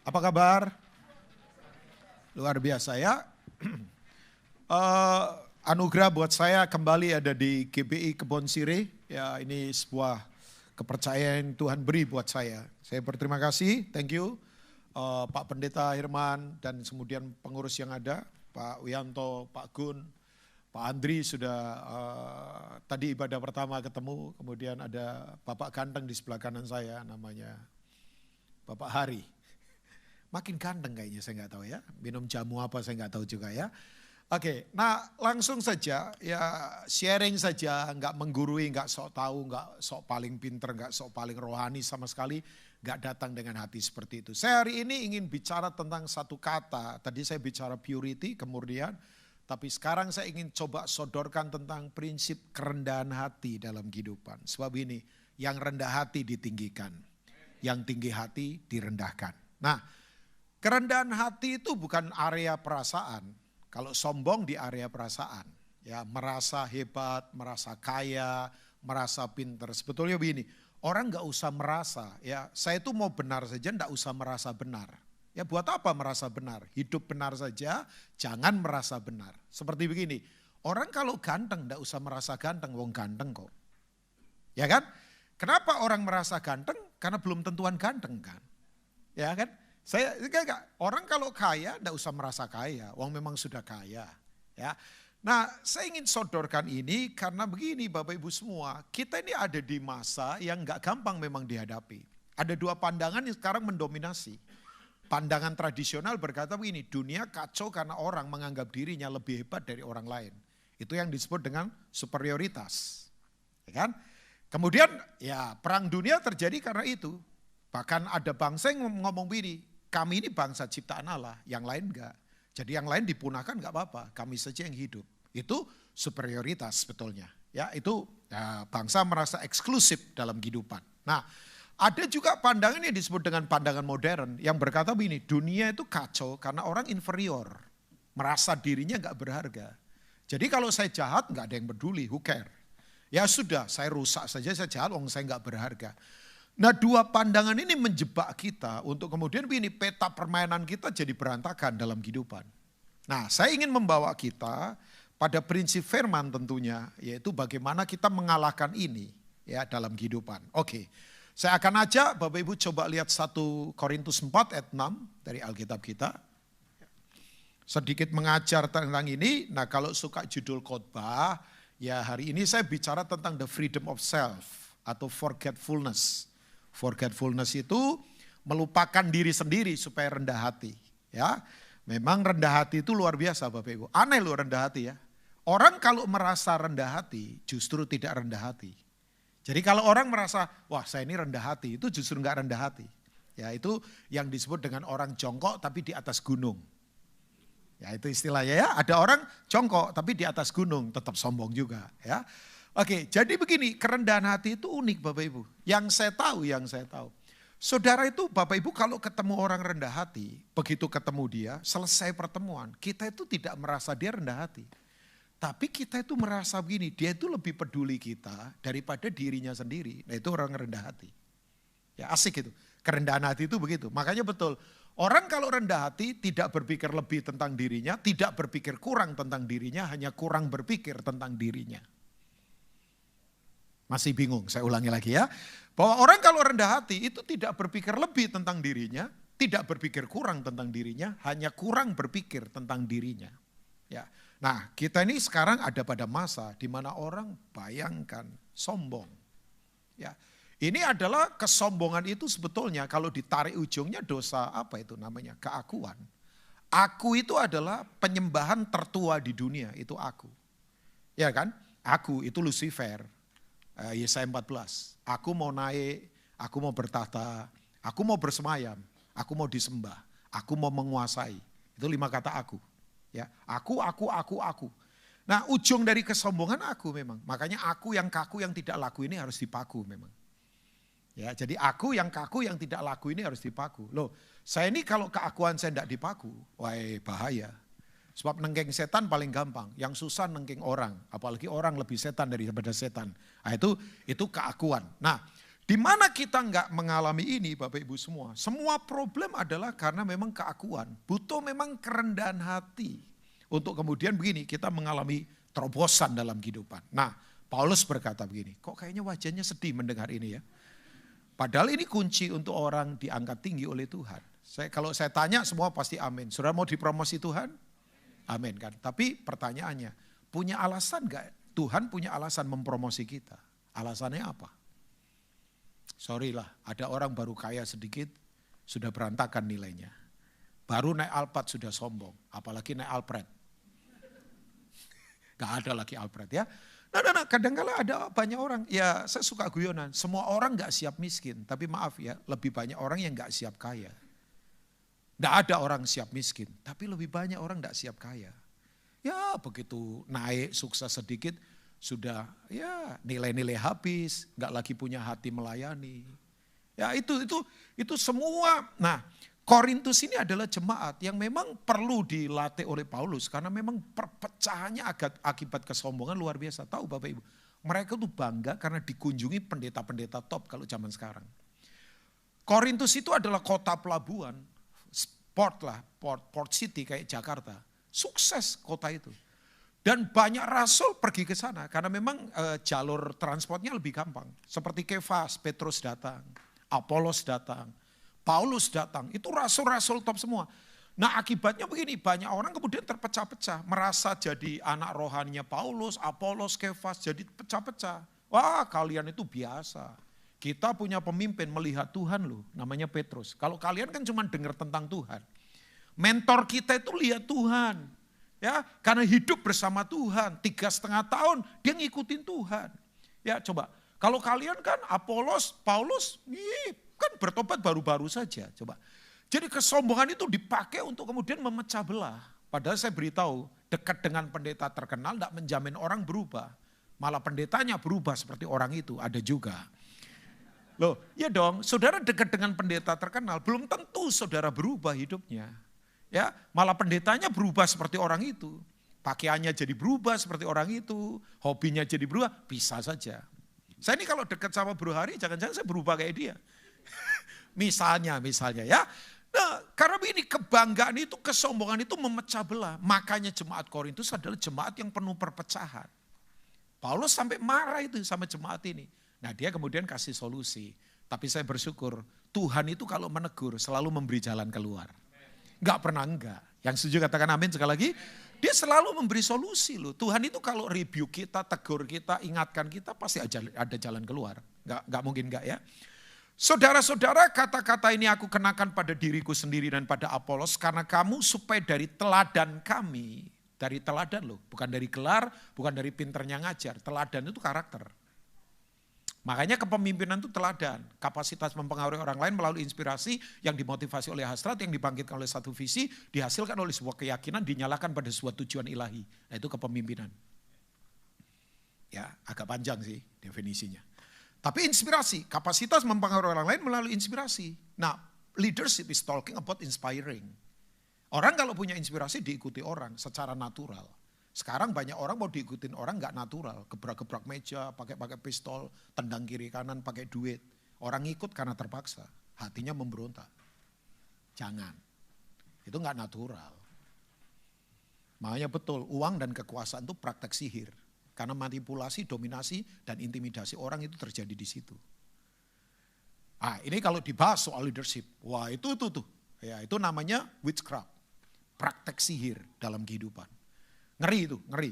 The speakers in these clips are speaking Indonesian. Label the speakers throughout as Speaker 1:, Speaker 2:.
Speaker 1: Apa kabar? Luar biasa ya. Anugerah buat saya kembali ada di GBI Kebon Sirih. Ya, ini sebuah kepercayaan Tuhan beri buat saya. Saya berterima kasih, thank you Pak Pendeta Herman dan kemudian pengurus yang ada, Pak Wianto, Pak Gun, Pak Andri sudah tadi ibadah pertama ketemu, kemudian ada Bapak ganteng di sebelah kanan saya namanya Bapak Hari. Makin ganteng kayaknya, saya nggak tahu ya. Minum jamu apa saya nggak tahu juga ya. Oke, nah langsung saja ya sharing saja, nggak menggurui, nggak sok tahu, nggak sok paling pinter, nggak sok paling rohani sama sekali, nggak datang dengan hati seperti itu. Saya hari ini ingin bicara tentang satu kata, tadi saya bicara purity, kemurnian, tapi sekarang saya ingin coba sodorkan tentang prinsip kerendahan hati dalam kehidupan. Sebab ini, yang rendah hati ditinggikan, yang tinggi hati direndahkan. Nah, kerendahan hati itu bukan area perasaan. Kalau sombong di area perasaan, ya merasa hebat, merasa kaya, merasa pinter. Sebetulnya begini, orang nggak usah merasa, ya saya itu mau benar saja, nggak usah merasa benar. Ya buat apa merasa benar? Hidup benar saja, jangan merasa benar. Seperti begini, orang kalau ganteng nggak usah merasa ganteng, wong ganteng kok. Ya kan? Kenapa orang merasa ganteng? Karena belum tentuan ganteng kan. Ya kan? Orang kalau kaya enggak usah merasa kaya, wong memang sudah kaya. Ya. Nah, saya ingin sodorkan ini karena begini Bapak Ibu semua, kita ini ada di masa yang enggak gampang memang dihadapi. Ada dua pandangan yang sekarang mendominasi. Pandangan tradisional berkata begini, dunia kacau karena orang menganggap dirinya lebih hebat dari orang lain. Itu yang disebut dengan superioritas. Ya kan? Kemudian ya perang dunia terjadi karena itu. Bahkan ada bangsa yang ngomong begini, kami ini bangsa ciptaan Allah, yang lain enggak. Jadi yang lain dipunahkan enggak apa-apa, kami saja yang hidup. Itu superioritas sebetulnya. Ya, itu ya, bangsa merasa eksklusif dalam kehidupan. Nah, ada juga pandangan yang disebut dengan pandangan modern yang berkata begini, dunia itu kacau karena orang inferior, merasa dirinya enggak berharga. Jadi kalau saya jahat enggak ada yang peduli, who care. Ya sudah, saya rusak saja, saya jahat, wong saya enggak berharga. Nah, dua pandangan ini menjebak kita untuk kemudian begini, peta permainan kita jadi berantakan dalam kehidupan. Nah, saya ingin membawa kita pada prinsip firman tentunya, yaitu bagaimana kita mengalahkan ini ya dalam kehidupan. Oke, saya akan ajak Bapak Ibu coba lihat 1 Korintus 4 ayat 6 dari Alkitab kita. Sedikit mengajar tentang ini, nah kalau suka judul khotbah, ya hari ini saya bicara tentang the freedom of self atau forgetfulness. Forgetfulness itu melupakan diri sendiri supaya rendah hati. Ya, memang rendah hati itu luar biasa Bapak Ibu. Aneh loh rendah hati ya. Orang kalau merasa rendah hati justru tidak rendah hati. Jadi kalau orang merasa, wah saya ini rendah hati, itu justru enggak rendah hati. Ya itu yang disebut dengan orang jongkok tapi di atas gunung. Ya itu istilahnya ya, ada orang jongkok tapi di atas gunung tetap sombong juga ya. Oke, jadi begini, kerendahan hati itu unik Bapak Ibu. Yang saya tahu. Saudara itu Bapak Ibu kalau ketemu orang rendah hati, begitu ketemu dia, selesai pertemuan, kita itu tidak merasa dia rendah hati. Tapi kita itu merasa begini, dia itu lebih peduli kita daripada dirinya sendiri. Nah itu orang rendah hati. Ya asik itu, kerendahan hati itu begitu. Makanya betul, orang kalau rendah hati tidak berpikir lebih tentang dirinya, tidak berpikir kurang tentang dirinya, hanya kurang berpikir tentang dirinya. Masih bingung, saya ulangi lagi ya. Bahwa orang kalau rendah hati itu tidak berpikir lebih tentang dirinya, tidak berpikir kurang tentang dirinya, hanya kurang berpikir tentang dirinya. Ya. Nah kita ini sekarang ada pada masa di mana orang bayangkan sombong. Ya. Ini adalah kesombongan itu sebetulnya kalau ditarik ujungnya dosa apa itu namanya? Keakuan. Aku itu adalah penyembahan tertua di dunia, itu aku. Ya kan? Aku itu Lucifer. Yesaya 14, aku mau naik, aku mau bertahta, aku mau bersemayam, aku mau disembah, aku mau menguasai. Itu 5 kata aku. Ya, aku. Nah ujung dari kesombongan aku memang. Makanya aku yang kaku yang tidak laku ini harus dipaku memang. Ya, jadi aku yang kaku yang tidak laku ini harus dipaku. Loh, saya ini kalau keakuan saya tidak dipaku, wah bahaya. Sebab nengking setan paling gampang, yang susah nengking orang, apalagi orang lebih setan daripada setan. Nah itu keakuan. Nah Di mana kita nggak mengalami ini Bapak Ibu semua. Semua problem adalah karena memang keakuan. Butuh memang kerendahan hati. Untuk kemudian begini kita mengalami terobosan dalam kehidupan. Nah Paulus berkata begini, kok kayaknya wajahnya sedih mendengar ini ya. Padahal ini kunci untuk orang diangkat tinggi oleh Tuhan. Kalau saya tanya semua pasti amin. Saudara mau dipromosi Tuhan? Amin kan. Tapi pertanyaannya, punya alasan gak? Tuhan punya alasan mempromosi kita. Alasannya apa? Sorry lah, ada orang baru kaya sedikit, sudah berantakan nilainya. Baru naik Alphard sudah sombong, apalagi naik Alfred. Gak ada lagi Alfred ya. Nah, kadang-kala ada banyak orang, ya saya suka guyonan, semua orang gak siap miskin. Tapi maaf ya, lebih banyak orang yang gak siap kaya. Gak ada orang siap miskin, tapi lebih banyak orang gak siap kaya. Ya begitu naik sukses sedikit, sudah ya nilai-nilai habis, nggak lagi punya hati melayani. Ya itu semua. Nah Korintus ini adalah jemaat yang memang perlu dilatih oleh Paulus. Karena memang perpecahannya akibat kesombongan luar biasa. Tahu Bapak Ibu, mereka tuh bangga karena dikunjungi pendeta-pendeta top kalau zaman sekarang. Korintus itu adalah kota pelabuhan, port city kayak Jakarta. Sukses kota itu. Dan banyak rasul pergi ke sana karena memang jalur transportnya lebih gampang. Seperti Kefas, Petrus datang, Apolos datang, Paulus datang. Itu rasul-rasul top semua. Nah akibatnya begini, banyak orang kemudian terpecah-pecah. Merasa jadi anak rohaninya Paulus, Apolos, Kefas jadi pecah-pecah. Wah kalian itu biasa. Kita punya pemimpin melihat Tuhan loh, namanya Petrus. Kalau kalian kan cuma dengar tentang Tuhan. Mentor kita itu lihat Tuhan. Ya, karena hidup bersama Tuhan 3,5 tahun dia ngikutin Tuhan. Ya coba, kalau kalian kan Apolos, Paulus, kan bertobat baru-baru saja. Coba, jadi kesombongan itu dipakai untuk kemudian memecah belah. Padahal saya beritahu, dekat dengan pendeta terkenal tidak menjamin orang berubah. Malah pendetanya berubah seperti orang itu, ada juga. Loh, ya dong, saudara dekat dengan pendeta terkenal, belum tentu saudara berubah hidupnya. Ya, malah pendetanya berubah seperti orang itu. Pakaiannya jadi berubah seperti orang itu. Hobinya jadi berubah, bisa saja. Saya ini kalau dekat sama Bro Hari, jangan-jangan saya berubah kayak dia. misalnya ya. Nah, karena ini kebanggaan itu, kesombongan itu memecah belah. Makanya jemaat Korintus adalah jemaat yang penuh perpecahan. Paulus sampai marah itu sama jemaat ini. Nah dia kemudian kasih solusi. Tapi saya bersyukur, Tuhan itu kalau menegur selalu memberi jalan keluar. Enggak pernah enggak. Yang setuju katakan amin sekali lagi. Dia selalu memberi solusi loh. Tuhan itu kalau review kita, tegur kita, ingatkan kita pasti ada jalan keluar. Enggak mungkin enggak ya. Saudara-saudara, kata-kata ini aku kenakan pada diriku sendiri dan pada Apolos. Karena kamu supaya dari teladan kami. Dari teladan loh. Bukan dari gelar, bukan dari pinternya ngajar. Teladan itu karakter. Makanya kepemimpinan itu teladan, kapasitas mempengaruhi orang lain melalui inspirasi yang dimotivasi oleh hasrat, yang dibangkitkan oleh satu visi, dihasilkan oleh sebuah keyakinan, dinyalakan pada sebuah tujuan ilahi. Nah itu kepemimpinan. Ya agak panjang sih definisinya. Tapi inspirasi, kapasitas mempengaruhi orang lain melalui inspirasi. Nah leadership is talking about inspiring. Orang kalau punya inspirasi diikuti orang secara natural. Sekarang banyak orang mau diikutin orang gak natural. Gebrak-gebrak meja, pakai pistol, tendang kiri kanan, pakai duit. Orang ikut karena terpaksa. Hatinya memberontak. Jangan. Itu gak natural. Makanya betul, uang dan kekuasaan itu praktek sihir. Karena manipulasi, dominasi, dan intimidasi orang itu terjadi di situ. Ah, ini kalau dibahas soal leadership. Wah itu tuh. Ya, itu namanya witchcraft. Praktek sihir dalam kehidupan. Ngeri itu, ngeri.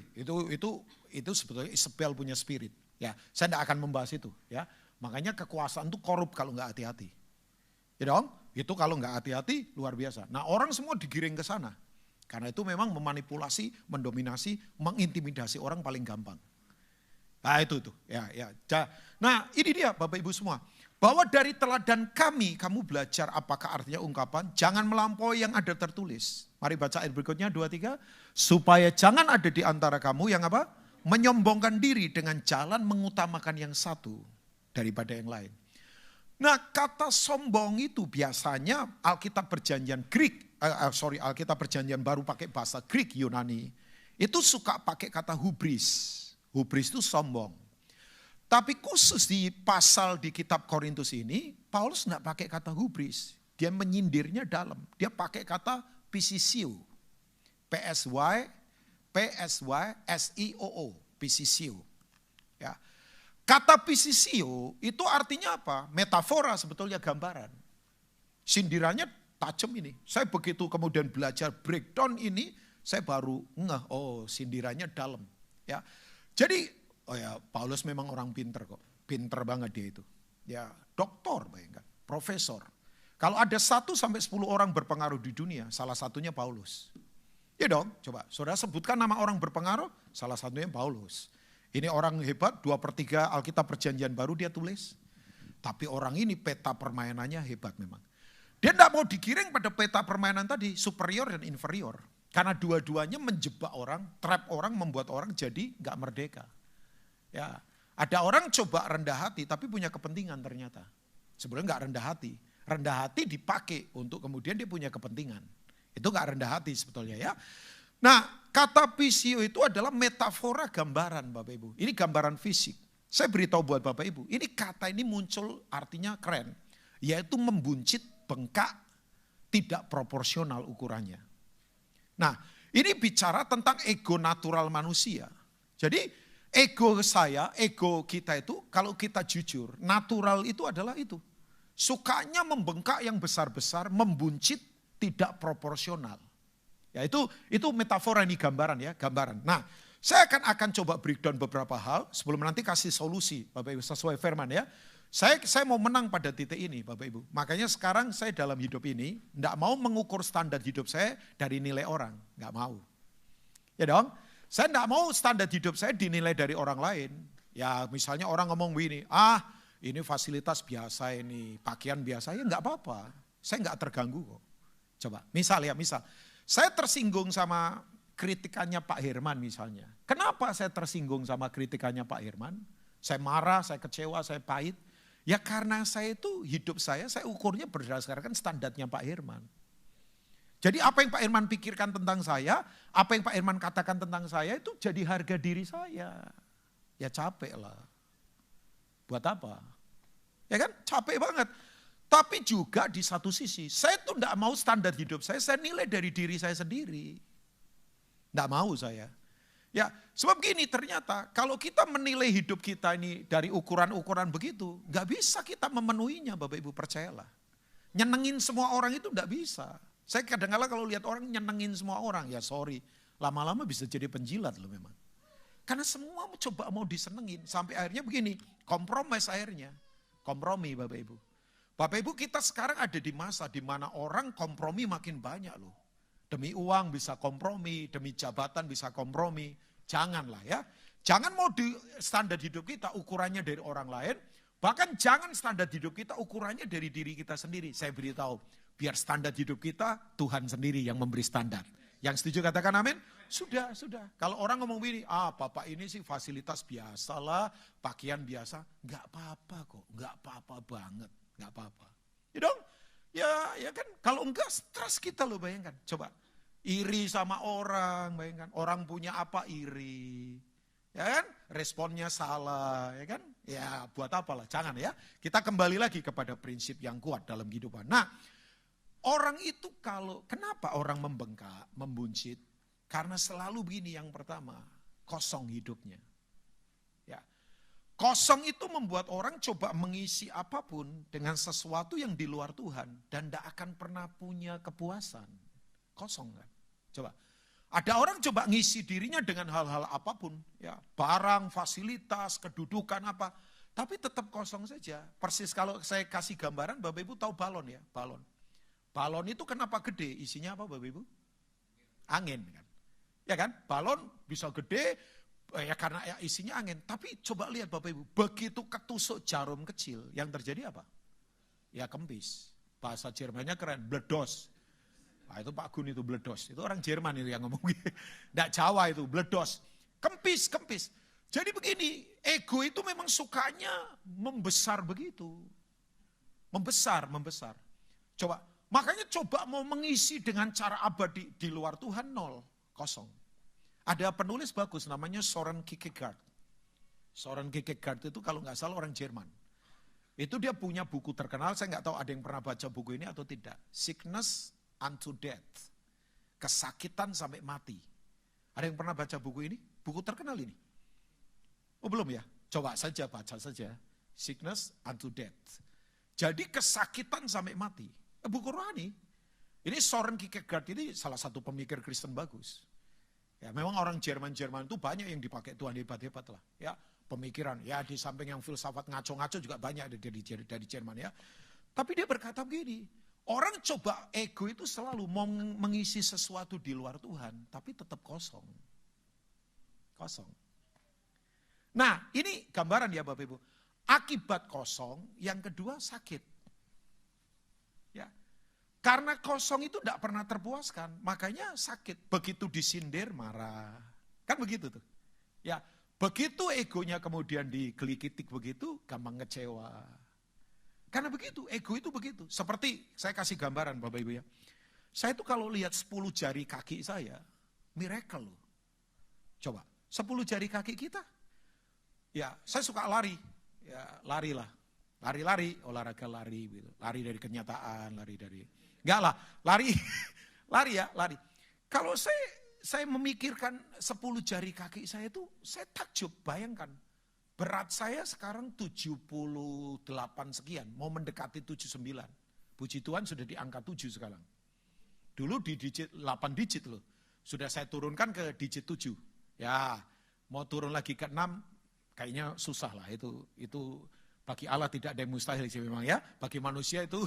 Speaker 1: Itu sebetulnya Isabel punya spirit. Ya, saya tidak akan membahas itu. Ya, makanya kekuasaan itu korup kalau nggak hati-hati. Ya dong, itu kalau nggak hati-hati luar biasa. Nah orang semua digiring ke sana. Karena itu memang memanipulasi, mendominasi, mengintimidasi orang paling gampang. Nah itu tuh. Ya. Nah ini dia Bapak Ibu semua. Bahwa dari teladan kami, kamu belajar apakah artinya ungkapan, jangan melampaui yang ada tertulis. Mari baca ayat berikutnya, 2-3. Supaya jangan ada di antara kamu yang apa? Menyombongkan diri dengan jalan mengutamakan yang satu daripada yang lain. Nah kata sombong itu biasanya Alkitab perjanjian Alkitab perjanjian baru pakai bahasa Greek Yunani. Itu suka pakai kata hubris. Hubris itu sombong. Tapi khusus di pasal di kitab Korintus ini, Paulus enggak pakai kata hubris. Dia menyindirnya dalam. Dia pakai kata pisisio. P-S-Y-S-I-O-O. Pisisio. Ya. Kata pisisio itu artinya apa? Metafora, sebetulnya gambaran. Sindirannya tajam ini. Saya begitu kemudian belajar breakdown ini, saya baru ngeh, oh sindirannya dalam. Ya. Jadi, oh ya Paulus memang orang pinter kok. Pinter banget dia itu. Ya, doktor bayangkan, profesor. Kalau ada 1 sampai 10 orang berpengaruh di dunia, salah satunya Paulus. Ya dong, coba saudara sebutkan nama orang berpengaruh, salah satunya Paulus. Ini orang hebat, 2/3 Alkitab Perjanjian Baru dia tulis. Tapi orang ini peta permainannya hebat memang. Dia tidak mau digiring pada peta permainan tadi, superior dan inferior. Karena dua-duanya menjebak orang, trap orang, membuat orang jadi gak merdeka. Ya, ada orang coba rendah hati tapi punya kepentingan ternyata. Sebenarnya gak rendah hati. Rendah hati dipakai untuk kemudian dia punya kepentingan. Itu gak rendah hati sebetulnya ya. Nah, kata pisio itu adalah metafora gambaran Bapak Ibu. Ini gambaran fisik. Saya beritahu buat Bapak Ibu, ini kata ini muncul artinya keren. Yaitu membuncit, bengkak, tidak proporsional ukurannya. Nah, ini bicara tentang ego natural manusia. Jadi ego saya, ego kita itu kalau kita jujur, natural itu adalah itu. Sukanya membengkak yang besar-besar, membuncit, tidak proporsional. Ya itu metafora ini gambaran ya, gambaran. Nah, saya akan coba breakdown beberapa hal sebelum nanti kasih solusi Bapak Ibu sesuai firman ya. Saya mau menang pada titik ini Bapak Ibu. Makanya sekarang saya dalam hidup ini enggak mau mengukur standar hidup saya dari nilai orang, enggak mau. Ya dong, saya enggak mau standar hidup saya dinilai dari orang lain. Ya misalnya orang ngomong begini, ini fasilitas biasa ini, pakaian biasa, ya enggak apa-apa. Saya enggak terganggu kok. Coba, misal. Saya tersinggung sama kritikannya Pak Herman misalnya. Kenapa saya tersinggung sama kritikannya Pak Herman? Saya marah, saya kecewa, saya pahit. Ya karena saya itu hidup saya ukurnya berdasarkan standarnya Pak Herman. Jadi apa yang Pak Herman pikirkan tentang saya, apa yang Pak Herman katakan tentang saya itu jadi harga diri saya. Ya capek lah. Buat apa? Ya kan capek banget. Tapi juga di satu sisi, saya tuh enggak mau standar hidup saya nilai dari diri saya sendiri. Enggak mau saya. Ya, sebab gini ternyata kalau kita menilai hidup kita ini dari ukuran-ukuran begitu, enggak bisa kita memenuhinya Bapak Ibu percayalah. Nyenengin semua orang itu enggak bisa. Saya kadang-kadang kalau lihat orang nyenengin semua orang, ya sorry, lama-lama bisa jadi penjilat loh memang. Karena semua coba mau disenengin, sampai akhirnya begini, kompromi akhirnya. Kompromi Bapak Ibu. Bapak Ibu kita sekarang ada di masa di mana orang kompromi makin banyak loh. Demi uang bisa kompromi, demi jabatan bisa kompromi. Janganlah ya. Jangan mau di standar hidup kita ukurannya dari orang lain. Bahkan jangan standar hidup kita ukurannya dari diri kita sendiri. Saya beritahu, biar standar hidup kita Tuhan sendiri yang memberi standar. Yang setuju katakan amin? Sudah. Kalau orang ngomong begini, Bapak ini sih fasilitas biasa lah, pakaian biasa. Enggak apa-apa kok, enggak apa-apa banget. Enggak apa-apa. Ya dong, ya kan kalau enggak stres kita loh bayangkan. Coba, iri sama orang, bayangkan. Orang punya apa iri. Ya kan, responnya salah, ya kan. Ya buat apalah, jangan ya. Kita kembali lagi kepada prinsip yang kuat dalam kehidupan. Nah, orang itu kenapa orang membengkak, membuncit? Karena selalu begini yang pertama, kosong hidupnya. Ya. Kosong itu membuat orang coba mengisi apapun dengan sesuatu yang di luar Tuhan dan tidak akan pernah punya kepuasan. Kosong kan? Coba. Ada orang coba ngisi dirinya dengan hal-hal apapun, ya, barang, fasilitas, kedudukan apa, tapi tetap kosong saja. Persis kalau saya kasih gambaran, Bapak Ibu tahu balon ya, balon. Balon itu kenapa gede? Isinya apa Bapak Ibu? Angin kan. Ya kan? Balon bisa gede, ya karena ya isinya angin. Tapi coba lihat Bapak Ibu, begitu ketusuk jarum kecil, yang terjadi apa? Ya kempis. Bahasa Jermannya keren, bledos. Nah, itu Pak Gun itu bledos. Itu orang Jerman itu yang ngomong gitu. Nggak Jawa itu, bledos. Kempis. Jadi begini, ego itu memang sukanya membesar begitu. Membesar. Coba, makanya coba mau mengisi dengan cara abadi di luar Tuhan, nol, kosong. Ada penulis bagus namanya Soren Kierkegaard. Soren Kierkegaard itu kalau nggak salah orang Jerman. Itu dia punya buku terkenal, saya nggak tahu ada yang pernah baca buku ini atau tidak. Sickness unto Death. Kesakitan sampai mati. Ada yang pernah baca buku ini? Buku terkenal ini. Oh belum ya? Coba saja baca saja. Sickness unto Death. Jadi kesakitan sampai mati. Buku rohani. Ini Soren Kierkegaard ini salah satu pemikir Kristen bagus. Ya memang orang Jerman itu banyak yang dipakai Tuhan hebat-hebat lah. Ya pemikiran, ya di samping yang filsafat ngaco-ngaco juga banyak dari Jerman ya. Tapi dia berkata begini, orang coba ego itu selalu mau mengisi sesuatu di luar Tuhan, tapi tetap kosong. Kosong. Nah ini gambaran ya Bapak Ibu. Akibat kosong, yang kedua sakit. Ya, karena kosong itu tidak pernah terpuaskan, makanya sakit. Begitu disindir marah, kan begitu tuh. Ya, begitu egonya kemudian digelikitik begitu, gampang kecewa. Karena begitu, ego itu begitu. Seperti saya kasih gambaran Bapak Ibu ya. Saya itu kalau lihat 10 jari kaki saya, miracle loh. Coba, 10 jari kaki kita. Ya, saya suka lari. Ya larilah, lari-lari, olahraga lari gitu. Lari dari kenyataan, lari dari, enggak lah, lari, lari ya, lari. Kalau saya memikirkan 10 jari kaki saya itu, saya takjub, bayangkan. Berat saya sekarang 78 sekian, mau mendekati 79. Puji Tuhan sudah di angka 7 sekarang. Dulu di 8 digit loh, sudah saya turunkan ke digit 7. Ya, mau turun lagi ke 6, kayaknya susah lah, itu bagi Allah tidak ada yang mustahil sih memang ya. Bagi manusia itu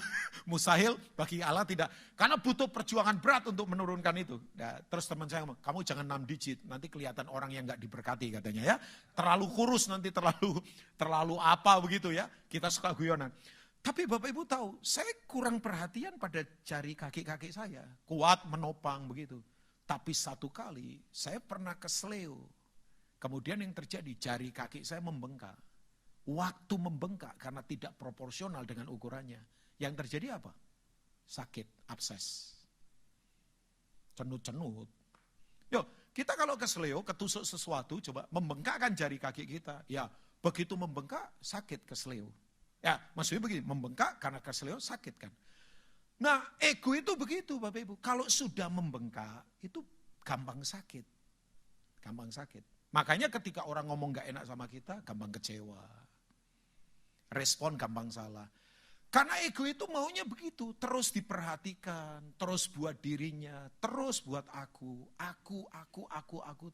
Speaker 1: mustahil, bagi Allah tidak. Karena butuh perjuangan berat untuk menurunkan itu. Ya, terus teman saya ngomong, kamu jangan 6 digit, nanti kelihatan orang yang gak diberkati katanya ya. Terlalu kurus nanti, terlalu apa begitu ya. Kita suka guyonan. Tapi Bapak Ibu tahu, saya kurang perhatian pada jari kaki-kaki saya. Kuat menopang begitu. Tapi satu kali saya pernah kesleo. Kemudian yang terjadi, jari kaki saya membengkak. Waktu membengkak karena tidak proporsional dengan ukurannya. Yang terjadi apa? Sakit, abses. Cenut-cenut. Yuk, kita kalau kesleo, ketusuk sesuatu, coba membengkakkan jari kaki kita. Ya, begitu membengkak, sakit kesleo. Ya, maksudnya begini, membengkak karena kesleo sakit kan. Nah, ego itu begitu Bapak Ibu. Kalau sudah membengkak, itu gampang sakit. Gampang sakit. Makanya ketika orang ngomong gak enak sama kita, gampang kecewa. Respon gampang salah. Karena ego itu maunya begitu, terus diperhatikan, terus buat dirinya, terus buat aku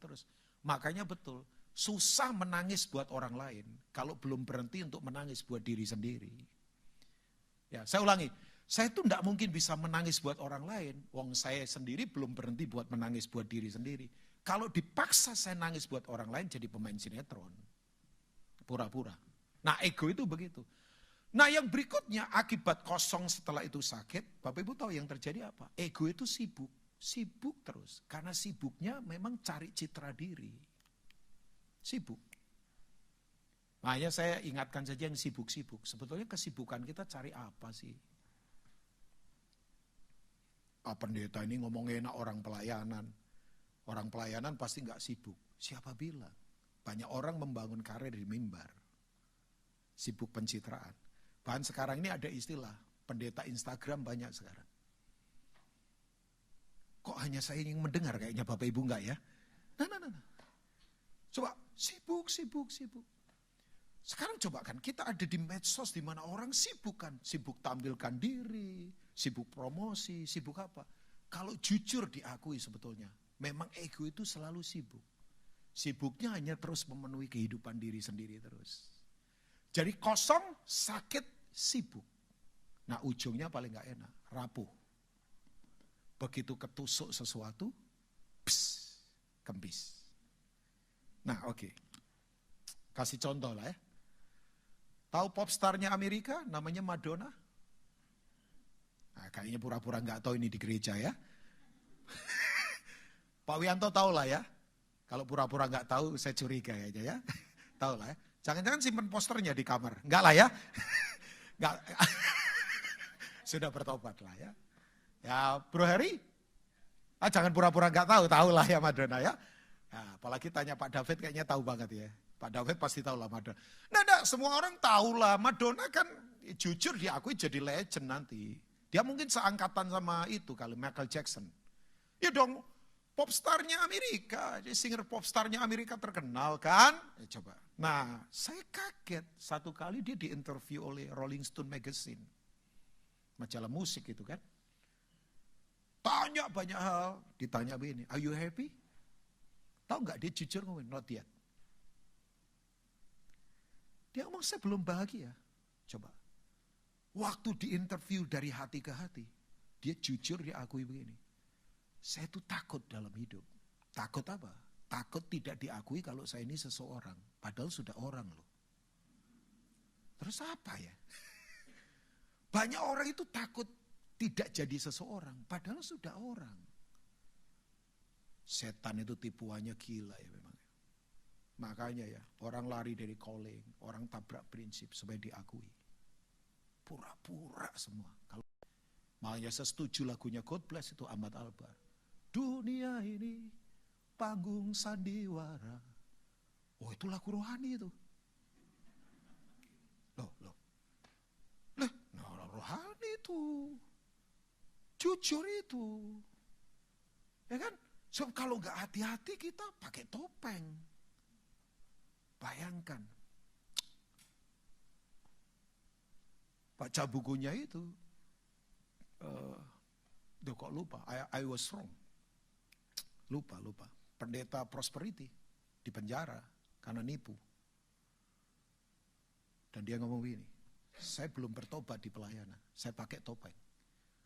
Speaker 1: terus. Makanya betul, susah menangis buat orang lain, kalau belum berhenti untuk menangis buat diri sendiri. Ya, saya ulangi, saya itu tidak mungkin bisa menangis buat orang lain, wong saya sendiri belum berhenti buat menangis buat diri sendiri. Kalau dipaksa saya nangis buat orang lain jadi pemain sinetron. Pura-pura. Nah ego itu begitu. Nah yang berikutnya akibat kosong setelah itu sakit. Bapak Ibu tahu yang terjadi apa? Ego itu sibuk. Sibuk terus. Karena sibuknya memang cari citra diri. Sibuk. Makanya saya ingatkan saja yang sibuk-sibuk. Sebetulnya kesibukan kita cari apa sih? Pendeta ini ngomong enak orang pelayanan. Orang pelayanan pasti nggak sibuk. Siapa bilang? Banyak orang membangun karir di mimbar. Sibuk pencitraan. Bahkan sekarang ini ada istilah, pendeta Instagram banyak sekarang. Kok hanya saya yang mendengar kayaknya Bapak Ibu enggak ya? Nah. Coba sibuk. Sekarang coba kan kita ada di medsos di mana orang sibuk kan. Sibuk tampilkan diri, sibuk promosi, sibuk apa. Kalau jujur diakui sebetulnya. Memang ego itu selalu sibuk. Sibuknya hanya terus memenuhi kehidupan diri sendiri terus. Jadi kosong, sakit, sibuk. Nah ujungnya paling gak enak, rapuh. Begitu ketusuk sesuatu, kempis. Nah oke. Kasih contoh lah ya. Tahu popstarnya Amerika namanya Madonna? Nah, kayaknya pura-pura gak tahu ini di gereja ya. Pak Wianto tahu lah ya. Kalau pura-pura nggak tahu, saya curiga aja ya. Tahu lah ya. Jangan-jangan simpen posternya di kamar. Enggak lah ya. Enggak. Sudah bertobat lah ya. Ya Bro Heri, jangan pura-pura nggak tahu lah ya Madonna ya. Nah, apalagi tanya Pak David kayaknya tahu banget ya. Pak David pasti tahu lah Madonna. Nah, semua orang tahu lah Madonna kan jujur diakui jadi legend nanti. Dia mungkin seangkatan sama itu kali Michael Jackson. Ya dong, popstarnya Amerika, singer popstarnya Amerika terkenal kan? Coba. Nah, saya kaget satu kali dia diinterview oleh Rolling Stone Magazine. Majalah musik itu kan. Tanya banyak hal, ditanya begini, are you happy? Tahu nggak dia jujur ngomong, not yet. Dia ngomong saya belum bahagia. Coba. Waktu diinterview dari hati ke hati, dia jujur diakui begini. Saya tuh takut dalam hidup. Takut apa? Takut tidak diakui kalau saya ini seseorang. Padahal sudah orang loh. Terus apa ya? Banyak orang itu takut tidak jadi seseorang. Padahal sudah orang. Setan itu tipuannya gila ya memang. Makanya ya, orang lari dari calling, orang tabrak prinsip supaya diakui. Pura-pura semua. Makanya saya setuju lagunya God Bless itu Ahmad Albar. Dunia ini panggung sandiwara. Oh itu lagu rohani itu. Loh, rohani itu. Jujur itu. Ya kan? So, kalau nggak hati-hati kita pakai topeng. Bayangkan. Baca bukunya itu. Kok lupa. I was wrong. Lupa. Pendeta Prosperity di penjara karena nipu. Dan dia ngomong begini. Saya belum bertobat di pelayanan. Saya pakai topeng.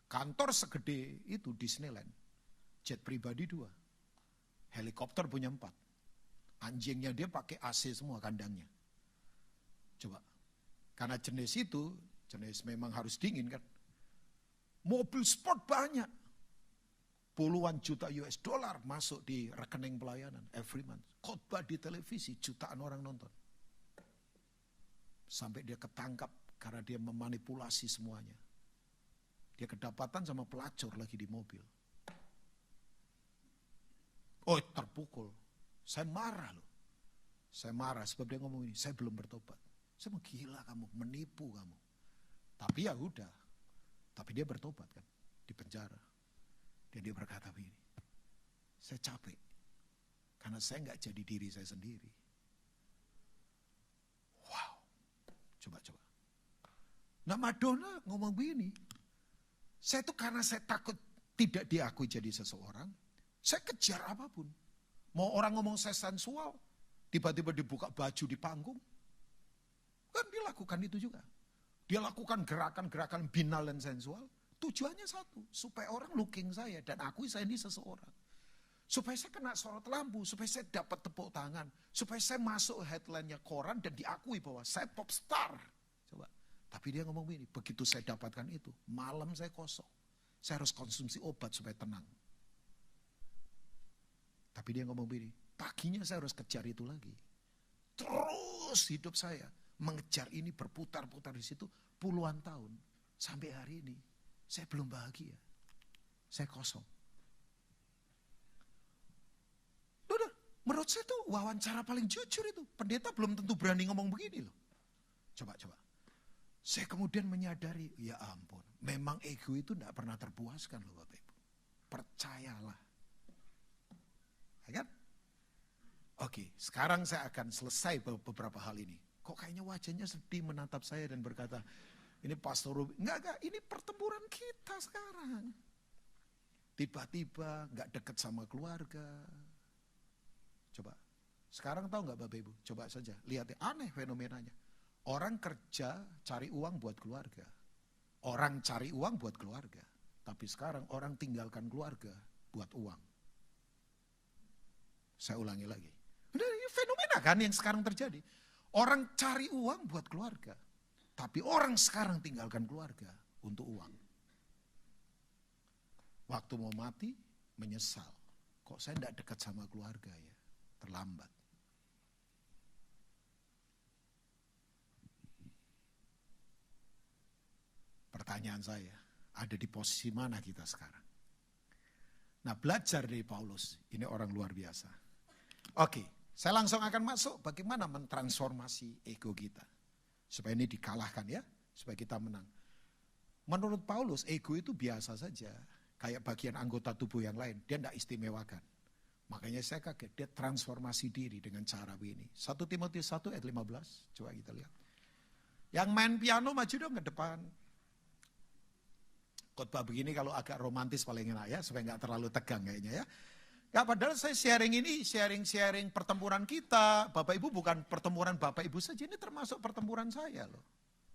Speaker 1: Kantor segede itu Disneyland. Jet pribadi 2. Helikopter punya 4. Anjingnya dia pakai AC semua kandangnya. Coba. Karena jenis itu, jenis memang harus dingin kan. Mobil sport banyak. Puluhan juta US dollar masuk di rekening pelayanan every month. Khotbah di televisi, jutaan orang nonton. Sampai dia ketangkap karena dia memanipulasi semuanya. Dia kedapatan sama pelacur lagi di mobil. Oh terpukul. Saya marah loh. Saya marah sebab dia ngomong ini, saya belum bertobat. Saya mau gila kamu, menipu kamu. Tapi ya udah. Tapi dia bertobat kan, di penjara. Dan dia berkata begini, saya capek. Karena saya nggak jadi diri saya sendiri. Wow. Coba. Nah Madonna ngomong begini, saya tuh karena saya takut tidak diakui jadi seseorang, saya kejar apapun. Mau orang ngomong saya sensual, tiba-tiba dibuka baju di panggung. Kan dia lakukan itu juga. Dia lakukan gerakan-gerakan binal dan sensual. Tujuannya satu, supaya orang looking saya dan akui saya ini seseorang. Supaya saya kena sorot lampu, supaya saya dapat tepuk tangan. Supaya saya masuk headline-nya koran dan diakui bahwa saya pop star. Coba. Tapi dia ngomong begini, begitu saya dapatkan itu, malam saya kosong. Saya harus konsumsi obat supaya tenang. Tapi dia ngomong begini, paginya saya harus kejar itu lagi. Terus hidup saya mengejar ini berputar-putar di situ puluhan tahun. Sampai hari ini saya belum bahagia. Saya kosong. Udah, menurut saya itu wawancara paling jujur itu. Pendeta belum tentu berani ngomong begini loh. Coba. Saya kemudian menyadari, ya ampun, memang ego itu tidak pernah terpuaskan loh Bapak Ibu. Percayalah. Ya kan? Oke, sekarang saya akan selesai beberapa hal ini. Kok kayaknya wajahnya sedih menatap saya dan berkata, ini Pastor Ruby. Enggak, ini pertempuran kita sekarang. Tiba-tiba gak deket sama keluarga. Coba, sekarang tahu gak Bapak Ibu? Coba saja, lihat ya, aneh fenomenanya. Orang kerja cari uang buat keluarga. Orang cari uang buat keluarga. Tapi sekarang orang tinggalkan keluarga buat uang. Saya ulangi lagi. Ini fenomena kan yang sekarang terjadi. Orang cari uang buat keluarga. Tapi orang sekarang tinggalkan keluarga untuk uang. Waktu mau mati, menyesal. Kok saya tidak dekat sama keluarga ya? Terlambat. Pertanyaan saya, ada di posisi mana kita sekarang? Nah, belajar dari Paulus, ini orang luar biasa. Oke, Saya langsung akan masuk bagaimana mentransformasi ego kita. Supaya ini dikalahkan ya, supaya kita menang. Menurut Paulus, ego itu biasa saja. Kayak bagian anggota tubuh yang lain, dia tidak istimewakan. Makanya saya kaget, dia transformasi diri dengan cara begini. 1 Timotius 1 ayat 15, coba kita lihat. Yang main piano maju dong ke depan. Khotbah begini kalau agak romantis paling enak ya, supaya nggak terlalu tegang kayaknya ya. Ya padahal saya sharing ini, sharing pertempuran kita. Bapak Ibu bukan pertempuran Bapak Ibu saja, ini termasuk pertempuran saya loh.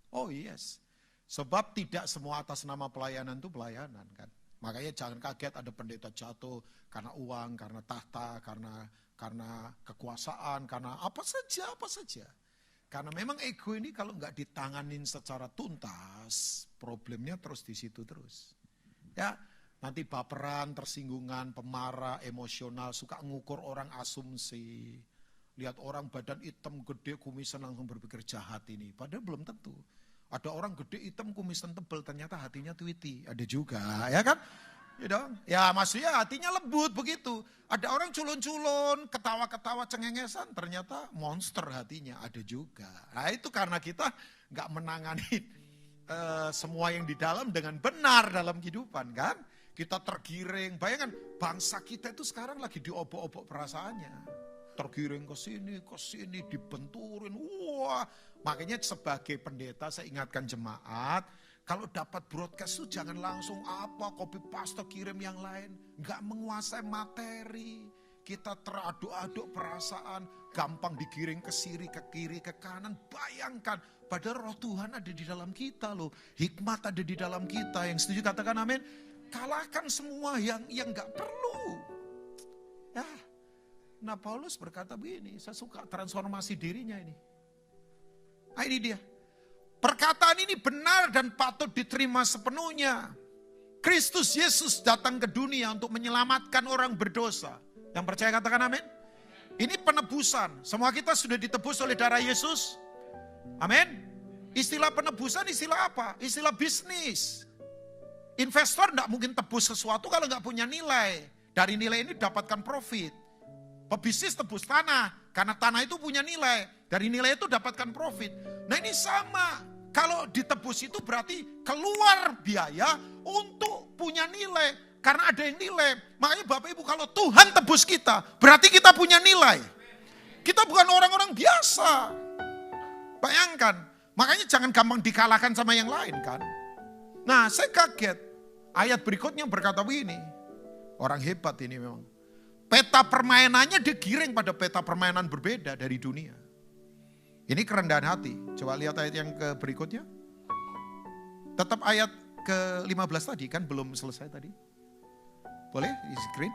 Speaker 1: Oh yes, sebab tidak semua atas nama pelayanan itu pelayanan kan. Makanya jangan kaget ada pendeta jatuh karena uang, karena tahta, karena kekuasaan, karena apa saja. Karena memang ego ini kalau nggak ditanganin secara tuntas, problemnya terus di situ terus. Ya. Nanti baperan, tersinggungan, pemarah, emosional, suka ngukur orang asumsi. Lihat orang badan hitam gede, kumisan langsung berpikir jahat ini. Padahal belum tentu. Ada orang gede hitam, kumisan tebal, ternyata hatinya tweety. Ada juga, ya kan? Ya dong. Ya maksudnya hatinya lembut begitu. Ada orang culun-culun, ketawa-ketawa cengengesan, ternyata monster hatinya. Ada juga. Nah itu karena kita nggak menangani semua yang di dalam dengan benar dalam kehidupan kan. Kita tergiring, bayangkan bangsa kita itu sekarang lagi diobok-obok perasaannya. Tergiring ke sini, dibenturin. Wah, makanya sebagai pendeta saya ingatkan jemaat, kalau dapat broadcast itu jangan langsung copy paste kirim yang lain. Enggak menguasai materi. Kita teraduk-aduk perasaan, gampang digiring ke kiri, ke kanan. Bayangkan, padahal roh Tuhan ada di dalam kita loh. Hikmat ada di dalam kita. Yang setuju katakan amin. Kalahkan semua yang gak perlu. Ya. Nah Paulus berkata begini, saya suka transformasi dirinya ini. Nah ini dia. Perkataan ini benar dan patut diterima sepenuhnya. Kristus Yesus datang ke dunia untuk menyelamatkan orang berdosa. Yang percaya katakan amin. Ini penebusan. Semua kita sudah ditebus oleh darah Yesus. Amin. Istilah penebusan istilah apa? Istilah bisnis. Investor tidak mungkin tebus sesuatu kalau nggak punya nilai. Dari nilai ini dapatkan profit. Pebisnis tebus tanah, karena tanah itu punya nilai. Dari nilai itu dapatkan profit. Nah ini sama, kalau ditebus itu berarti keluar biaya untuk punya nilai. Karena ada yang nilai. Makanya Bapak Ibu kalau Tuhan tebus kita, berarti kita punya nilai. Kita bukan orang-orang biasa. Bayangkan, makanya jangan gampang dikalahkan sama yang lain kan. Nah saya kaget. Ayat berikutnya berkata begini, orang hebat ini memang. Peta permainannya digiring pada peta permainan berbeda dari dunia. Ini kerendahan hati. Coba lihat ayat yang ke berikutnya. Tetap ayat ke-15 tadi kan belum selesai tadi. Boleh di screen?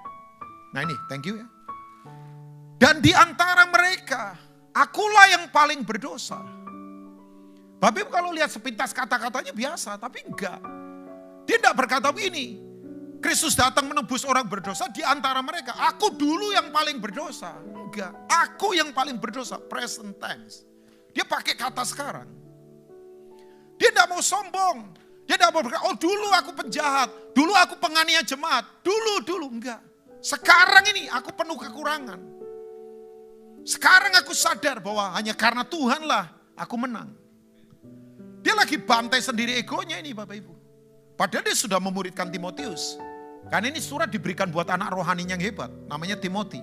Speaker 1: Nah ini, thank you ya. Dan di antara mereka, akulah yang paling berdosa. Bapak kalau lihat sepintas kata-katanya biasa, tapi enggak. Dia tidak berkata begini, Kristus datang menebus orang berdosa di antara mereka. Aku dulu yang paling berdosa. Enggak, aku yang paling berdosa, present tense. Dia pakai kata sekarang. Dia tidak mau sombong. Dia tidak mau berkata, oh dulu aku penjahat, dulu aku penganiaya jemaat, dulu, enggak. Sekarang ini aku penuh kekurangan. Sekarang aku sadar bahwa hanya karena Tuhanlah aku menang. Dia lagi bantai sendiri egonya ini Bapak Ibu. Padahal dia sudah memuridkan Timotius. Karena ini surat diberikan buat anak rohani yang hebat. Namanya Timoti.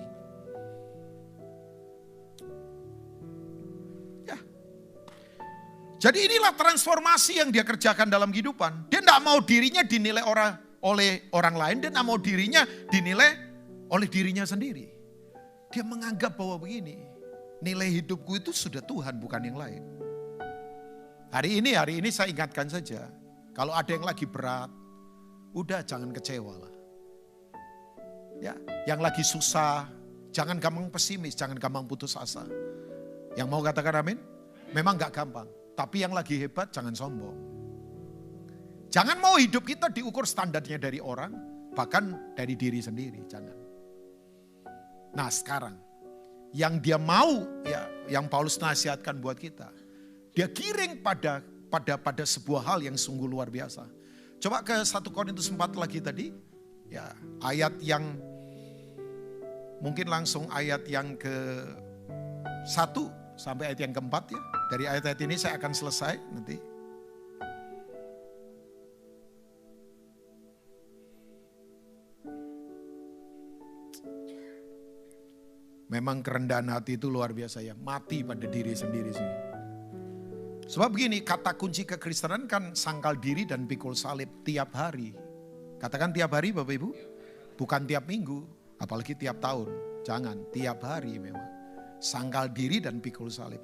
Speaker 1: Ya. Jadi inilah transformasi yang dia kerjakan dalam kehidupan. Dia tidak mau dirinya dinilai oleh orang lain. Dia tidak mau dirinya dinilai oleh dirinya sendiri. Dia menganggap bahwa begini. Nilai hidupku itu sudah Tuhan bukan yang lain. Hari ini saya ingatkan saja. Kalau ada yang lagi berat, udah jangan kecewa lah. Ya, yang lagi susah, jangan gampang pesimis, jangan gampang putus asa. Yang mau katakan amin? Memang gak gampang, tapi yang lagi hebat jangan sombong. Jangan mau hidup kita diukur standarnya dari orang, bahkan dari diri sendiri, jangan. Nah sekarang, yang dia mau, ya, yang Paulus nasihatkan buat kita, dia giring pada sebuah hal yang sungguh luar biasa. Coba ke 1 Korintus 4 lagi tadi. Ya, ayat yang mungkin langsung ayat yang ke 1 sampai ayat yang keempat ya. Dari ayat-ayat ini saya akan selesai nanti. Memang kerendahan hati itu luar biasa ya. Mati pada diri sendiri sih. Sebab begini, kata kunci kekristenan kan sangkal diri dan pikul salib tiap hari. Katakan tiap hari Bapak Ibu. Bukan tiap minggu, apalagi tiap tahun. Jangan, tiap hari memang. Sangkal diri dan pikul salib.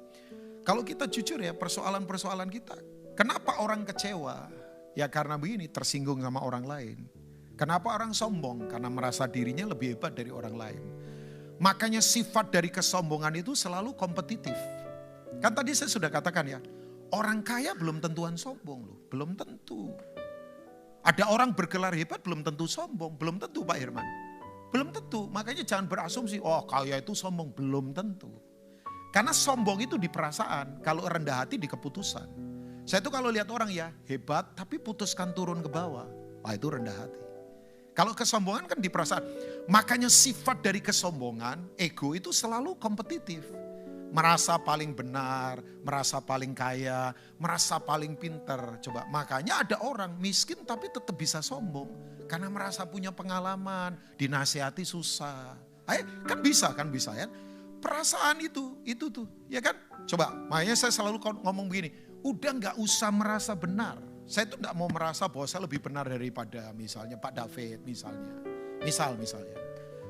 Speaker 1: Kalau kita jujur ya, persoalan-persoalan kita. Kenapa orang kecewa? Ya karena begini, tersinggung sama orang lain. Kenapa orang sombong? Karena merasa dirinya lebih hebat dari orang lain. Makanya sifat dari kesombongan itu selalu kompetitif. Kan tadi saya sudah katakan ya, orang kaya belum tentuan sombong loh, belum tentu. Ada orang bergelar hebat belum tentu sombong, belum tentu Pak Herman. Belum tentu, makanya jangan berasumsi, oh kaya itu sombong, belum tentu. Karena sombong itu di perasaan, kalau rendah hati di keputusan. Saya tuh kalau lihat orang ya hebat tapi putuskan turun ke bawah, wah itu rendah hati. Kalau kesombongan kan di perasaan. Makanya sifat dari kesombongan, ego itu selalu kompetitif. Merasa paling benar, merasa paling kaya, merasa paling pinter. Coba, makanya ada orang miskin tapi tetap bisa sombong. Karena merasa punya pengalaman, dinasihati susah. Kan bisa ya. Perasaan itu tuh, ya kan? Coba, makanya saya selalu ngomong begini, udah gak usah merasa benar. Saya tuh gak mau merasa bahwa saya lebih benar daripada misalnya Pak David misalnya. Misalnya.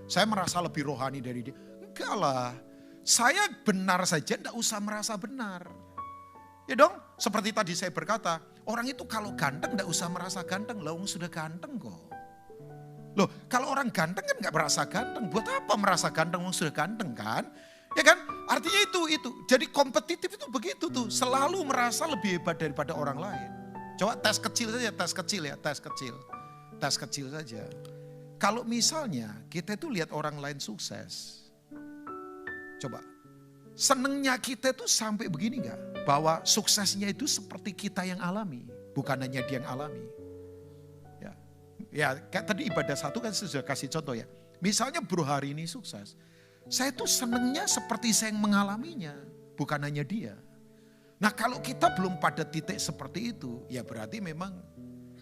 Speaker 1: Saya merasa lebih rohani dari dia. Enggak lah. Saya benar saja gak usah merasa benar. Ya dong, seperti tadi saya berkata, orang itu kalau ganteng gak usah merasa ganteng. Lah sudah ganteng kok. Loh kalau orang ganteng kan gak merasa ganteng. Buat apa merasa ganteng sudah ganteng kan? Ya kan? Artinya itu. Jadi kompetitif itu begitu tuh. Selalu merasa lebih hebat daripada orang lain. Coba tes kecil saja. Kalau misalnya kita itu lihat orang lain sukses. Coba, senengnya kita itu sampai begini gak? Bahwa suksesnya itu seperti kita yang alami. Bukan hanya dia yang alami. Ya kayak tadi ibadah 1 kan saya sudah kasih contoh ya. Misalnya bro hari ini sukses. Saya tuh senengnya seperti saya yang mengalaminya. Bukan hanya dia. Nah kalau kita belum pada titik seperti itu, ya berarti memang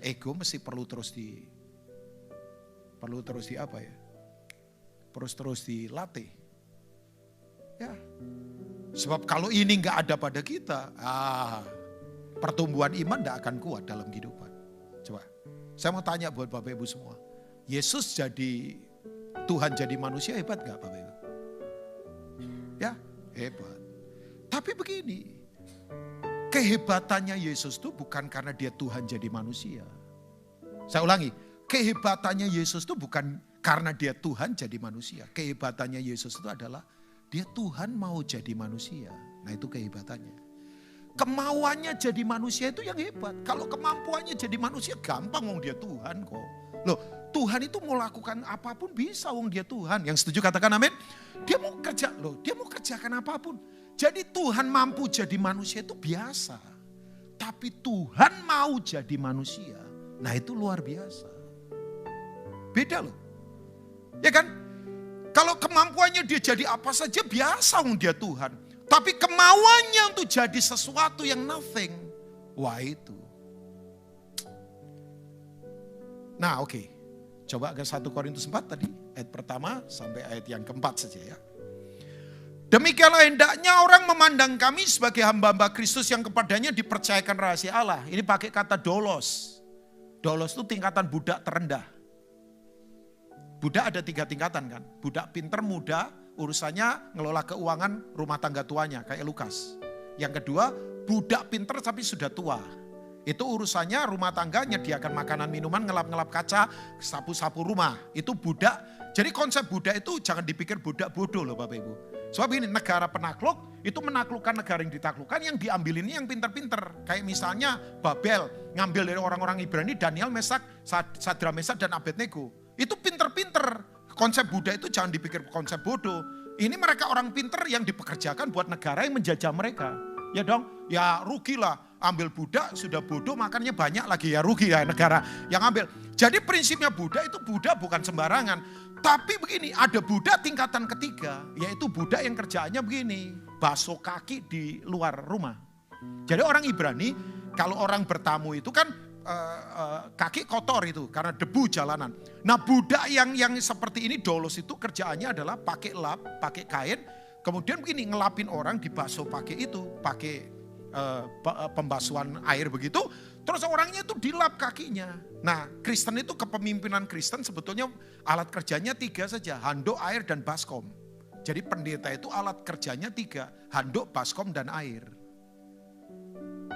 Speaker 1: ego mesti perlu terus dilatih. Ya, sebab kalau ini nggak ada pada kita, pertumbuhan iman nggak akan kuat dalam kehidupan. Coba, saya mau tanya buat Bapak Ibu semua, Yesus jadi Tuhan jadi manusia hebat nggak Bapak Ibu? Ya, hebat. Tapi begini. Kehebatannya Yesus itu bukan karena dia Tuhan jadi manusia. Saya ulangi, kehebatannya Yesus itu bukan karena dia Tuhan jadi manusia. Kehebatannya Yesus itu adalah dia Tuhan mau jadi manusia. Nah itu kehebatannya. Kemauannya jadi manusia itu yang hebat. Kalau kemampuannya jadi manusia gampang, wong dia Tuhan kok. Loh Tuhan itu mau lakukan apapun bisa, wong dia Tuhan. Yang setuju katakan amin. Dia mau kerjakan apapun. Jadi Tuhan mampu jadi manusia itu biasa. Tapi Tuhan mau jadi manusia. Nah itu luar biasa. Beda loh. Ya kan? Kalau kemampuannya dia jadi apa saja biasa dia Tuhan. Tapi kemauannya untuk jadi sesuatu yang nothing. Wah itu. Nah oke. Coba ke 1 Korintus 4 tadi. Ayat pertama sampai ayat yang keempat saja ya. Demikianlah hendaknya orang memandang kami sebagai hamba-hamba Kristus yang kepadanya dipercayakan rahasia Allah. Ini pakai kata dolos. Dolos itu tingkatan budak terendah. Budak ada 3 tingkatan kan. Budak pinter muda, urusannya ngelola keuangan rumah tangga tuanya kayak Lukas. Yang kedua, budak pinter tapi sudah tua. Itu urusannya rumah tangga nyediakan makanan minuman, ngelap-ngelap kaca, sapu-sapu rumah. Itu budak. Jadi konsep budak itu jangan dipikir budak bodoh loh Bapak Ibu. Sebab ini negara penakluk itu menaklukkan negara yang ditaklukkan, yang diambil ini yang pinter-pinter. Kayak misalnya Babel ngambil dari orang-orang Ibrani Daniel, Mesak, Sadra, Mesak dan Abednego. Itu pinter-pinter. Konsep budak itu jangan dipikir konsep bodoh. Ini mereka orang pinter yang dipekerjakan buat negara yang menjajah mereka. Ya dong, ya rugilah. Ambil budak sudah bodoh makannya banyak lagi ya rugi ya negara yang ambil. Jadi prinsipnya budak itu budak bukan sembarangan. Tapi begini ada budak tingkatan ketiga yaitu budak yang kerjaannya begini. basuh kaki di luar rumah. Jadi orang Ibrani, kalau orang bertamu itu kan kaki kotor itu karena debu jalanan. Nah budak yang seperti ini dolos itu kerjaannya adalah pakai lap, pakai kain. Kemudian begini ngelapin orang dibasuh pakai itu, pakai pembasuhan air begitu. Terus orangnya itu dilap kakinya. Nah Kristen itu kepemimpinan Kristen sebetulnya alat kerjanya 3 saja. Handuk, air, dan baskom. Jadi pendeta itu alat kerjanya 3. Handuk, baskom, dan air.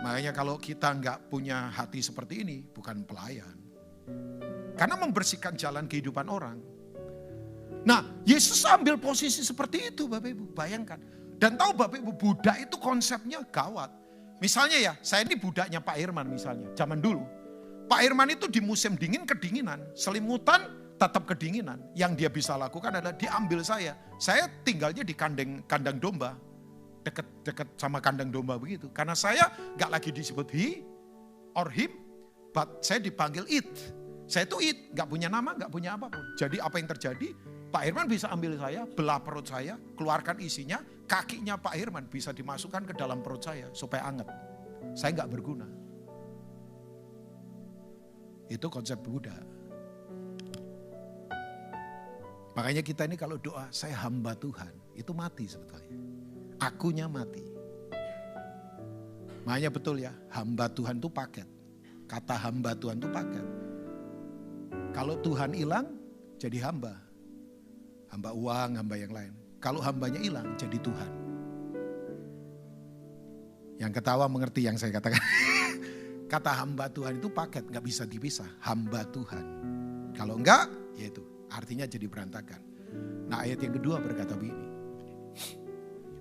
Speaker 1: Makanya kalau kita nggak punya hati seperti ini, bukan pelayan. Karena membersihkan jalan kehidupan orang. Nah, Yesus ambil posisi seperti itu Bapak Ibu, bayangkan. Dan tahu Bapak Ibu, budak itu konsepnya gawat. Misalnya ya, saya ini budaknya Pak Irman misalnya, zaman dulu. Pak Irman itu di musim dingin kedinginan, selimutan tetap kedinginan. Yang dia bisa lakukan adalah diambil saya. Saya tinggalnya di kandang domba. Dekat sama kandang domba begitu. Karena saya gak lagi disebut he or him, but saya dipanggil it. Saya itu it, gak punya nama, gak punya apapun. Jadi apa yang terjadi, Pak Herman bisa ambil saya, belah perut saya, keluarkan isinya, kakinya Pak Herman bisa dimasukkan ke dalam perut saya supaya anget. Saya gak berguna. Itu konsep Buddha. Makanya kita ini kalau doa, saya hamba Tuhan, itu mati sebetulnya. Akunya mati. Makanya betul ya, hamba Tuhan itu paket. Kata hamba Tuhan itu paket. Kalau Tuhan hilang, jadi hamba. Hamba uang, hamba yang lain. Kalau hambanya hilang, jadi Tuhan. Yang ketawa mengerti yang saya katakan. Kata hamba Tuhan itu paket, gak bisa dipisah. Hamba Tuhan. Kalau enggak, ya itu. Artinya jadi berantakan. Nah ayat yang kedua berkata begini.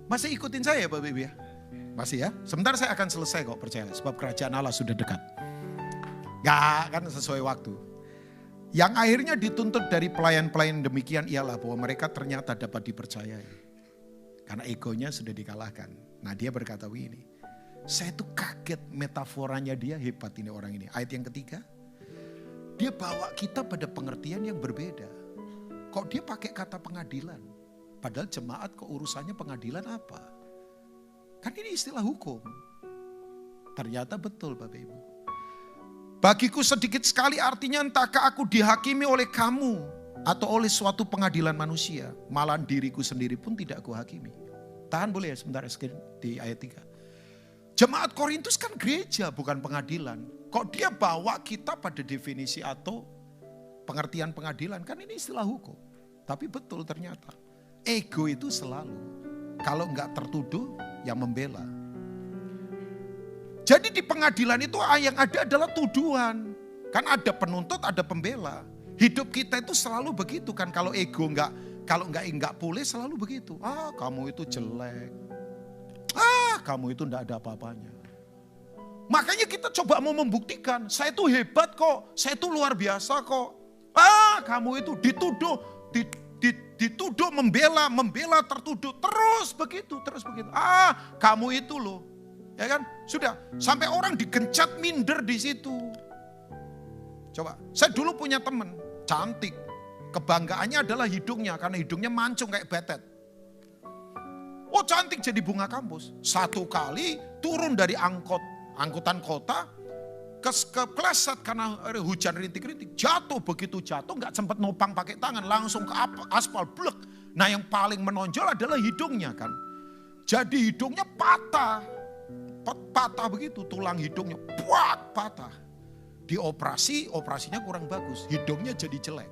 Speaker 1: Masih ikutin saya ya Bapak Ibu ya? Masih ya? Sebentar saya akan selesai kok percaya. Sebab kerajaan Allah sudah dekat. Gak kan sesuai waktu. Yang akhirnya dituntut dari pelayan-pelayan demikian ialah bahwa mereka ternyata dapat dipercayai. Karena egonya sudah dikalahkan. Nah dia berkata begini. Saya tuh kaget metaforanya dia hebat ini orang ini. Ayat yang ketiga. Dia bawa kita pada pengertian yang berbeda. Kok dia pakai kata pengadilan? Padahal jemaat kok urusannya pengadilan apa? Kan ini istilah hukum. Ternyata betul Bapak Ibu. Bagiku sedikit sekali artinya entahkah aku dihakimi oleh kamu atau oleh suatu pengadilan manusia. Malah diriku sendiri pun tidak aku hakimi. Tahan boleh ya sebentar di ayat 3. Jemaat Korintus kan gereja bukan pengadilan. Kok dia bawa kita pada definisi atau pengertian pengadilan? Kan ini istilah hukum. Tapi betul ternyata. Ego itu selalu. Kalau enggak tertuduh, yang membela. Jadi di pengadilan itu yang ada adalah tuduhan. Kan ada penuntut, ada pembela. Hidup kita itu selalu begitu kan. Kalau ego enggak pulih selalu begitu. Ah kamu itu jelek. Ah kamu itu enggak ada apa-apanya. Makanya kita coba mau membuktikan. Saya itu hebat kok. Saya itu luar biasa kok. Ah kamu itu dituduh. Dituduh membela tertuduh. Terus begitu. Ah kamu itu loh. Ya kan? Sudah. Sampai orang digencat minder di situ. Coba. Saya dulu punya teman. Cantik. Kebanggaannya adalah hidungnya. Karena hidungnya mancung kayak betet. Oh cantik jadi bunga kampus. Satu kali turun dari angkutan kota. Kepleset karena hujan rintik-rintik. Jatuh, begitu jatuh gak sempat nopang pakai tangan. Langsung ke aspal, blek. Nah yang paling menonjol adalah hidungnya kan. Jadi hidungnya patah. Patah begitu, tulang hidungnya patah. Dioperasi, operasinya kurang bagus. Hidungnya jadi jelek.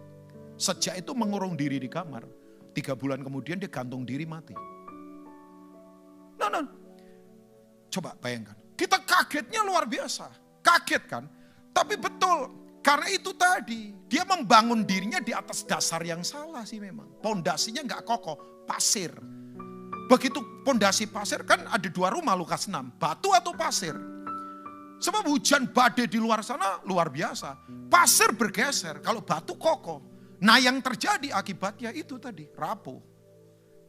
Speaker 1: Sejak itu mengurung diri di kamar. 3 bulan kemudian dia gantung diri mati. Nah. Coba bayangkan. Kita kagetnya luar biasa. Kaget kan? Tapi betul. Karena itu tadi. Dia membangun dirinya di atas dasar yang salah sih memang. Pondasinya gak kokoh. Pasir. Begitu pondasi pasir kan ada 2 rumah Lukas 6. Batu atau pasir. Sebab hujan badai di luar sana luar biasa. Pasir bergeser. Kalau batu kokoh. Nah yang terjadi akibatnya itu tadi. Rapuh.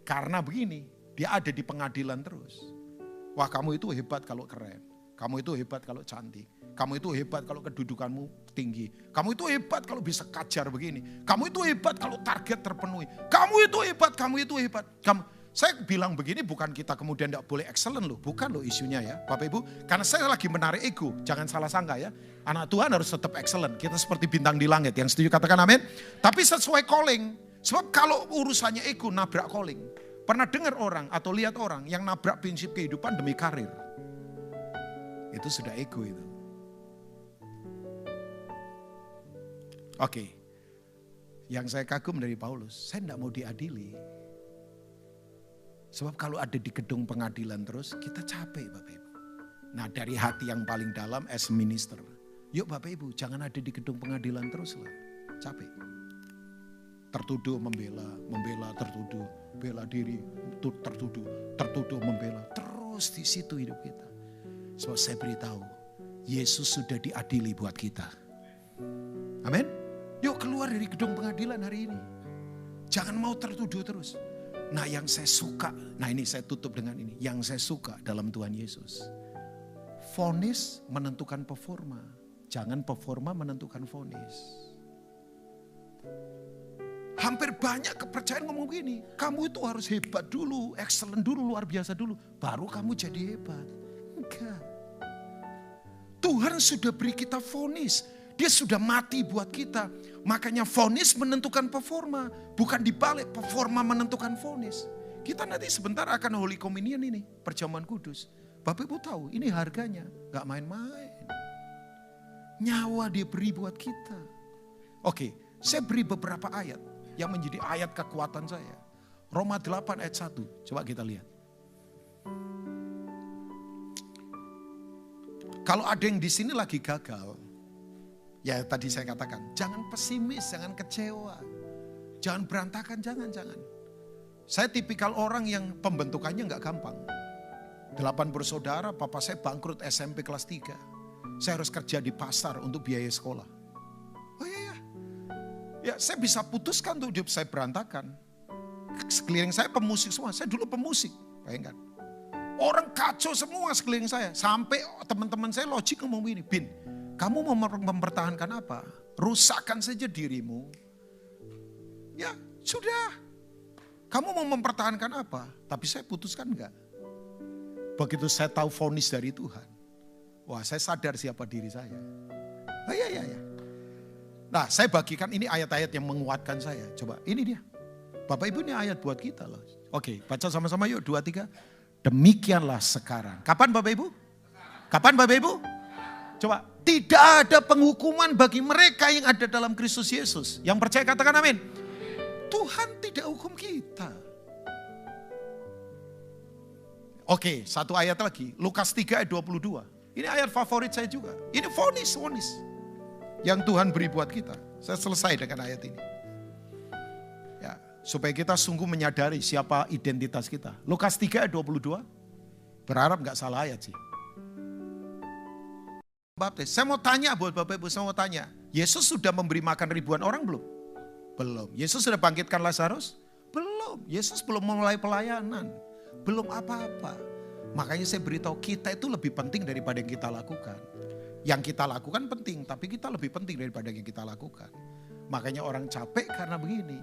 Speaker 1: Karena begini. Dia ada di pengadilan terus. Wah kamu itu hebat kalau keren. Kamu itu hebat kalau cantik. Kamu itu hebat kalau kedudukanmu tinggi. Kamu itu hebat kalau bisa kajar begini. Kamu itu hebat kalau target terpenuhi. Kamu itu hebat. Saya bilang begini bukan kita kemudian tidak boleh excellent loh. Bukan loh isunya ya Bapak Ibu. Karena saya lagi menarik ego. Jangan salah sangka ya. Anak Tuhan harus tetap excellent. Kita seperti bintang di langit. Yang setuju katakan amin. Tapi sesuai calling. Sebab kalau urusannya ego nabrak calling. Pernah dengar orang atau lihat orang yang nabrak prinsip kehidupan demi karir. Itu sudah ego itu. Oke. Yang saya kagum dari Paulus. Saya tidak mau diadili. Sebab kalau ada di gedung pengadilan terus, kita capek Bapak Ibu. Nah dari hati yang paling dalam as minister. Yuk Bapak Ibu jangan ada di gedung pengadilan terus lah. Capek. Tertuduh membela, tertuduh. Bela diri, tertuduh membela. Terus di situ hidup kita. Sebab saya beritahu, Yesus sudah diadili buat kita. Amin. Yuk keluar dari gedung pengadilan hari ini. Jangan mau tertuduh terus. Nah yang saya suka, nah ini saya tutup dengan ini. Yang saya suka dalam Tuhan Yesus. Vonis menentukan performa. Jangan performa menentukan vonis. Hampir banyak kepercayaan ngomong begini. Kamu itu harus hebat dulu, excellent dulu, luar biasa dulu. Baru kamu jadi hebat. Enggak. Tuhan sudah beri kita vonis. Dia sudah mati buat kita. Makanya vonis menentukan performa. Bukan dibalik, performa menentukan vonis. Kita nanti sebentar akan Holy Communion ini. Perjamuan kudus. Bapak Ibu tahu ini harganya. Gak main-main. Nyawa dia beri buat kita. Oke, saya beri beberapa ayat. Yang menjadi ayat kekuatan saya. Roma 8 ayat 1. Coba kita lihat. Kalau ada yang di sini lagi gagal. Ya tadi saya katakan, jangan pesimis, jangan kecewa. Jangan berantakan, jangan. Saya tipikal orang yang pembentukannya gak gampang. 8 bersaudara, papa saya bangkrut SMP kelas 3. Saya harus kerja di pasar untuk biaya sekolah. Oh iya. Ya saya bisa putuskan untuk hidup saya berantakan. Sekeliling saya pemusik semua, saya dulu pemusik. Bayangkan. Orang kacau semua sekeliling saya. Sampai teman-teman saya logik ngomong begini, Bin. Kamu mau mempertahankan apa? Rusakkan saja dirimu. Ya sudah. Kamu mau mempertahankan apa? Tapi saya putuskan enggak. Begitu saya tahu vonis dari Tuhan. Wah saya sadar siapa diri saya. Oh, iya. Nah saya bagikan ini ayat-ayat yang menguatkan saya. Coba ini dia. Bapak Ibu ini ayat buat kita loh. Oke baca sama-sama yuk 2, 3. Demikianlah sekarang. Kapan Bapak Ibu? Kapan Bapak Ibu? Coba, tidak ada penghukuman bagi mereka yang ada dalam Kristus Yesus. Yang percaya katakan amin. Tuhan tidak hukum kita. Oke, satu ayat lagi. Lukas 3 ayat 22. Ini ayat favorit saya juga. Ini vonis. Yang Tuhan beri buat kita. Saya selesai dengan ayat ini. Ya, supaya kita sungguh menyadari siapa identitas kita. Lukas 3 ayat 22. Berharap gak salah ayat sih. Baptis. Saya mau tanya buat Bapak Ibu, saya mau tanya. Yesus sudah memberi makan ribuan orang belum? Belum. Yesus sudah bangkitkan Lazarus? Belum. Yesus belum memulai pelayanan. Belum apa-apa. Makanya saya beritahu kita itu lebih penting daripada yang kita lakukan. Yang kita lakukan penting, tapi kita lebih penting daripada yang kita lakukan. Makanya orang capek karena begini.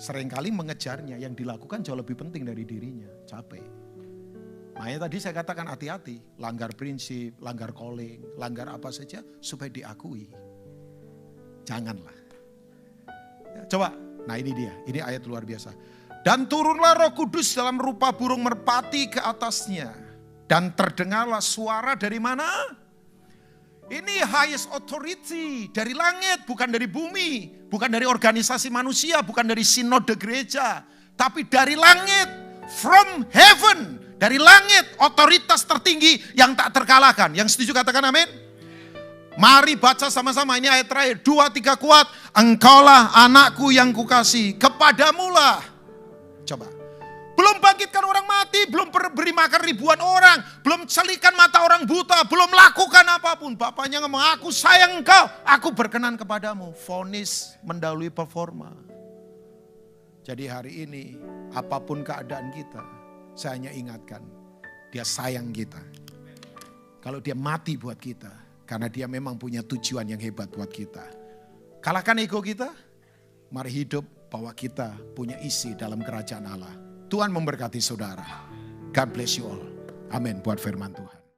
Speaker 1: Seringkali mengejarnya, yang dilakukan jauh lebih penting dari dirinya. Capek. Makanya tadi saya katakan hati-hati, langgar prinsip, langgar calling, langgar apa saja supaya diakui. Janganlah. Ya, coba, nah ini dia, ini ayat luar biasa. Dan turunlah Roh Kudus dalam rupa burung merpati ke atasnya. Dan terdengarlah suara dari mana? Ini highest authority dari langit, bukan dari bumi. Bukan dari organisasi manusia, bukan dari sinode gereja. Tapi dari langit, from heaven. Dari langit, otoritas tertinggi yang tak terkalahkan. Yang setuju katakan amin. Mari baca sama-sama, ini ayat terakhir. 2, 3 kuat. Engkaulah anakku yang kukasihi, kepadamulah. Coba. Belum bangkitkan orang mati, belum beri makan ribuan orang. Belum celikan mata orang buta, belum lakukan apapun. Bapaknya ngomong, aku sayang engkau, aku berkenan kepadamu. Vonis mendahului performa. Jadi hari ini, apapun keadaan kita, saya hanya ingatkan, dia sayang kita. Kalau dia mati buat kita, karena dia memang punya tujuan yang hebat buat kita. Kalahkan ego kita, mari hidup bahwa kita punya isi dalam kerajaan Allah. Tuhan memberkati saudara. God bless you all. Amin buat firman Tuhan.